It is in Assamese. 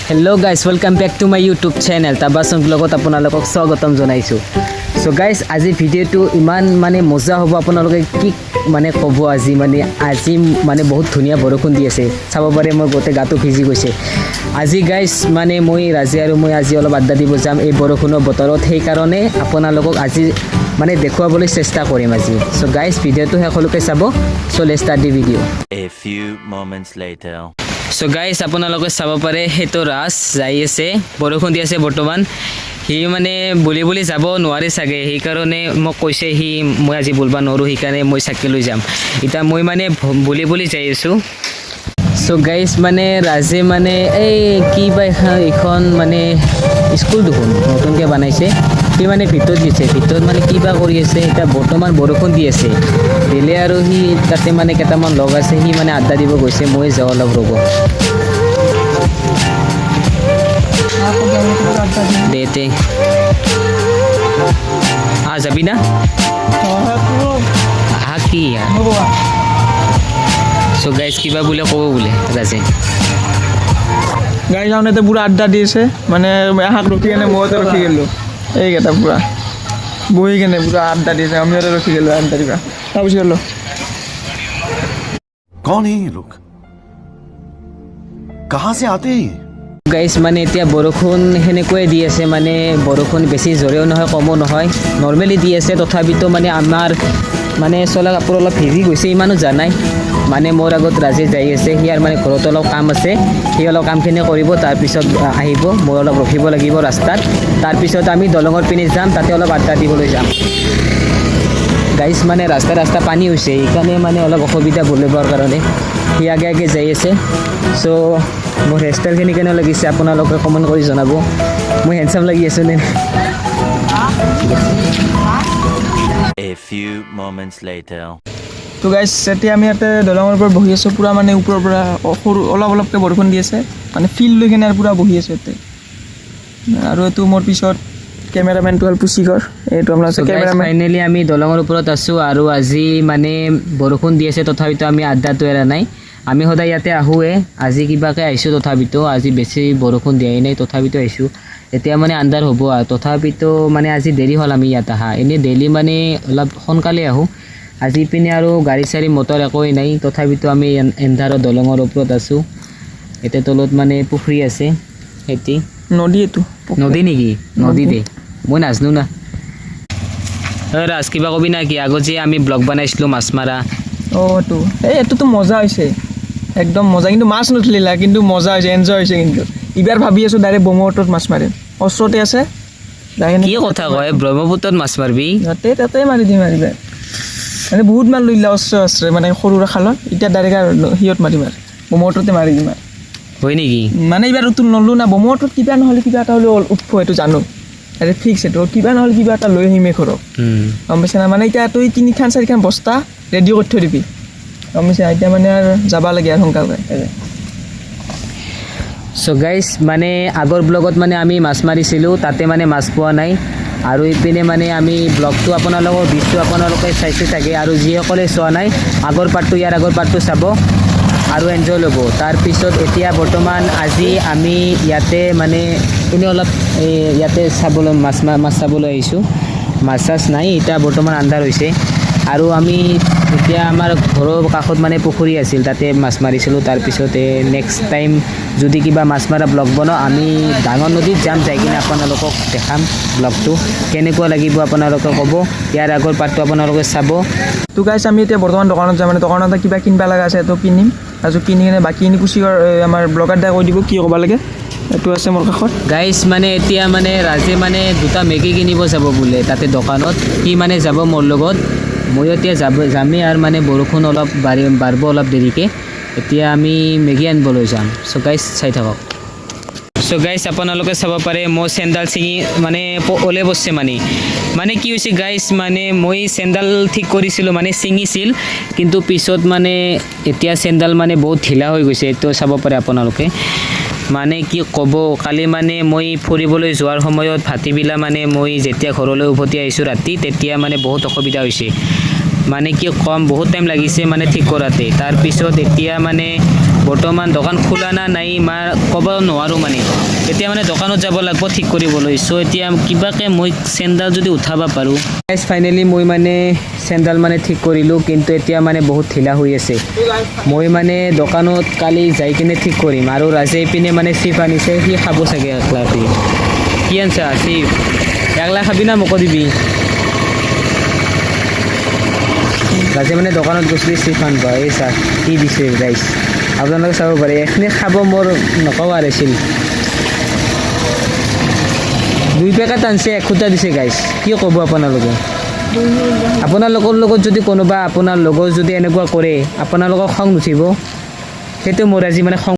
Hello guys, welcome back to my YouTube channel. Tabason vlogot আপোনালোকক স্বাগতম জনাইছো. So guys, আজি ভিডিওটো ইমান মানে মজা হ'ব আপোনালোকে কি মানে ক'ব আজি মানে বহুত ধুনীয়া বৰষুণ দি আছে. চাব পাৰে মই গোটে গাটো ভিজি গৈছে. আজি guys মানে মই ৰাজি আৰু মই আজি অলপ আড্ডা দিব যাম এই বৰষুণৰ বতৰত সেই কাৰণে আপোনালোকক আজি মানে দেখুৱাবলৈ চেষ্টা কৰিম আজি. So guys, ভিডিওটো সকলোকে চাব. So let's start the video. A few moments later. So guys, আপোনালোকে চাব পাৰে হেতো ৰাস যাই আছে বৰষুণ দি আছে বৰ্তমান হি মানে বুলি যাব নোৱাৰে চাগে সেই কাৰণে মোক কৈছে হি মই আজি বলবা নৰো সেই কাৰণে মই চাইকেল লৈ যাম এটা মই মানে বুলি যাই আছো So guys, মানে ৰাজে মানে এই কি বাই এখন মানে স্কুল দেখোন নতুনকৈ বনাইছে সি মানে ভিতৰত দিছে ভিতৰত মানে কিবা কৰি আছে এটা বৰ্তমান বৰষুণ দি আছে দিলে আৰু সি তাতে মানে কেইটামান লগ আছে সি মানে আড্ডা দিব গৈছে মই যাওঁ অলপ ৰ'ব দেতে যাবি না কি So guys, কিবা বোলে ক'ব বোলে ৰাজে গাড়ী যাওঁতে পুৰা আড্ডা দি আছে মানে হাক ৰখি কেনে মইতে ৰখি গ'লোঁ এইকেইটা পুৰা বহি কেনে পুৰা আড্ডা দি আছে আমি ৰখি গ'লোঁ আড্ডা দিবা তাৰপিছত গ'লোঁ कौन है ये लोग कहाँ से आते हैं গাইজ মানে এতিয়া বৰষুণ সেনেকুৱাই দি আছে মানে বৰষুণ বেছি জোৰেও নহয় কমো নহয় নৰ্মেলি দি আছে তথাপিতো মানে আমাৰ মানে চলা কাপোৰ অলপ ভিজি গৈছে ইমানো জানাই মানে মোৰ আগত ৰাজে যাই আছে সিয়াৰ মানে ঘৰত অলপ কাম আছে সি অলপ কামখিনি কৰিব তাৰপিছত আহিব মই অলপ ৰখিব লাগিব ৰাস্তাত তাৰপিছত আমি দলঙৰ পিনে যাম তাতে অলপ আড্ডা দিবলৈ যাম গাইজ মানে ৰাস্তা পানী হৈছে সেইকাৰণে মানে অলপ অসুবিধা বুলিবৰ কাৰণে সি আগে যাই আছে চ' মোৰ হেয়াৰষ্টাইলখিনি কেনে লাগিছে আপোনালোকে কমেণ্ট কৰি জনাব মই হেণ্ডচাম লাগি আছোঁ নে A few moments later. তো গাইজ এতিয়া আমি ইয়াতে দলঙৰ ওপৰত বহি আছোঁ পুৰা মানে ওপৰৰ পৰা সৰু অলপকৈ বৰষুণ দি আছে মানে ফিল্ড লৈ কিনে আৰু পুৰা বহি আছোঁ ইয়াতে আৰু এইটো মোৰ পিছত কেমেৰামেনটো হ'ল পুচিকৰ এইটো আপোনাৰ কেমেৰামেন ফাইনেলি আমি দলঙৰ ওপৰত আছোঁ আৰু আজি মানে বৰষুণ দি আছে তথাপিতো আমি আড্ডাটো এৰা নাই আমি সদায় ইয়াতে আহোঁৱে আজি কিবাকৈ আহিছোঁ তথাপিতো আজি বেছি বৰষুণ দিয়াই নাই তথাপিতো আহিছোঁ এতিয়া মানে আন্ধাৰ হ'ব আৰু তথাপিতো মানে আজি দেৰি হ'ল আমি ইয়াত আহা এনেই ডেইলি মানে অলপ সোনকালে আহোঁ আজি পিনে আৰু গাড়ী চাড়ী মটৰ একোৱেই নাই তথাপিতো আমি এন্ধাৰৰ দলঙৰ ওপৰত আছোঁ এতিয়া তলত মানে পুখুৰী আছে সেতি নদী এইটো নদী নেকি নদীতে মই নাজানো না ৰাজ কিবা কবি না কি আগত যে আমি ব্লগ বনাইছিলোঁ মাছ মাৰা এইটো এইটোতো মজা হৈছে একদম মজা কিন্তু মাছ নুঠলিলা কিন্তু মজা হৈছে এনজয় হৈছে কিন্তু এইবাৰ ভাবি আছোঁ ডাইৰেক্ট ব্ৰহ্মপুত্ৰত মাছ মাৰিম ওচৰতে আছে কি কথা কয় ব্ৰহ্মপুত্ৰত মাছ মাৰিবি তাতে মাৰি দিম মাৰিবা মানে বহুত মাছ লৈলা ওচৰে মানে সৰু খালত এতিয়া ডাইৰেক্ট আৰু সিহঁত মাৰিম আৰু ব্ৰহ্মপুত্ৰতে মাৰি দিম আৰু হয় নেকি মানে এইবাৰ তো নলোঁ না ব্ৰহ্মপুত্ৰত কিবা নহ'লে কিবা এটা হ'লে উঠব এইটো জানো আৰে ফিক্স এইটো কিবা নহ'লে কিবা এটা লৈ আহিমেই ঘৰত গম পাইছে না মানে এতিয়া তই 3-4 বস্তা ৰেডি কৰি থৈ দিবি গম পাইছে এতিয়া মানে আৰু যাব লাগে আৰু সোনকালে চ' গাইজ মানে আগৰ ব্লগত মানে আমি মাছ মাৰিছিলোঁ তাতে মানে মাছ পোৱা নাই আৰু ইপিনে মানে আমি ব্লগটো আপোনালোকক দিছোঁ আপোনালোকে চাইছে চাগে আৰু যিসকলে চোৱা নাই আগৰ পাৰ্টটো চাব আৰু এনজয় ল'ব তাৰপিছত এতিয়া বৰ্তমান আজি আমি ইয়াতে মানে কোনে অলপ ইয়াতে চাবলৈ মাছ চাবলৈ আহিছোঁ মাছ চাছ নাই এতিয়া বৰ্তমান আন্ধাৰ হৈছে আৰু আমি এতিয়া আমাৰ ঘৰৰ কাষত মানে পুখুৰী আছিল তাতে মাছ মাৰিছিলোঁ তাৰপিছতে নেক্সট টাইম যদি কিবা মাছ মাৰা ব্লগ বনাওঁ আমি ডাঙৰ নদীত যাম যাই কিনে আপোনালোকক দেখাম ব্লগটো কেনেকুৱা লাগিব আপোনালোকে ক'ব ইয়াৰ আগৰ পাৰ্টটো আপোনালোকে চাব তো গাইছ আমি এতিয়া বৰ্তমান দোকানত যাম মানে দোকানত কিবা কিনিব লগা আছে এইটো কিনিম তাৰপিছত কিনি কিনে বাকীখিনি পুচিকৰ আমাৰ ব্লগাৰ দাই কৈ দিব কি ক'ব লাগে এইটো আছে মোৰ কাষত গাইজ মানে এতিয়া মানে ৰাজে মানে দুটা মেগী কিনিব যাব বোলে তাতে দোকানত সি মানে যাব মোৰ লগত মই এতিয়া যামেই আৰু মানে বৰষুণ অলপ বাঢ়িব অলপ দেৰিকৈ এতিয়া আমি মেগী আনিবলৈ যাম চ' গাইজ চাই থাকক চ' গাইজ আপোনালোকে চাব পাৰে মই চেণ্ডেল ছিঙি মানে ওলাই বসছে মানে কি হৈছে গাইজ মানে মই চেণ্ডেল ঠিক কৰিছিলোঁ মানে ছিঙিছিল কিন্তু পিছত মানে এতিয়া চেণ্ডেল মানে বহুত ঢিলা হৈ গৈছে এইটো চাব পাৰে আপোনালোকে মানে কি ক'ব কালি মানে মই ফুৰিবলৈ যোৱাৰ সময়ত ভাটিবিলা মানে মই যেতিয়া ঘৰলৈ উভতি আহিছোঁ ৰাতি তেতিয়া মানে বহুত অসুবিধা হৈছে মানে কি কম বহুত টাইম লাগিছে মানে ঠিক কৰাতে তাৰপিছত এতিয়া মানে বৰ্তমান দোকান খোলা না নাই ক'ব নোৱাৰোঁ মানে এতিয়া মানে দোকানত যাব লাগিব ঠিক কৰিবলৈ চ' এতিয়া কিবাকে মই চেণ্ডাল যদি উঠাব পাৰোঁ গাইজ ফাইনেলি মই মানে চেণ্ডাল মানে ঠিক কৰিলোঁ কিন্তু এতিয়া মানে বহুত ঢিলা হৈ আছে মই মানে দোকানত কালি যাই কিনে ঠিক কৰিম আৰু ৰাজে পিনে মানে চিপ আনিছে সি খাব চাগে একলা সি কি আনছা চিপ একলা খাবি না মোকো দিবি ৰাজে মানে দোকানত গৈছিলে চিপ আনব এই চাহ কি দিছে গাইজ আপোনালোকে চাব পাৰে এইখিনি খাব মোৰ নকওঁ আৰু আছিল 2 পেকেট আনছে 1 খুটা দিছে গাইজ কি ক'ব আপোনালোকে আপোনালোকৰ লগত যদি কোনোবা আপোনাৰ লগৰ যদি এনেকুৱা কৰে আপোনালোকক খং নুঠিব সেইটো মোৰ আজি মানে খং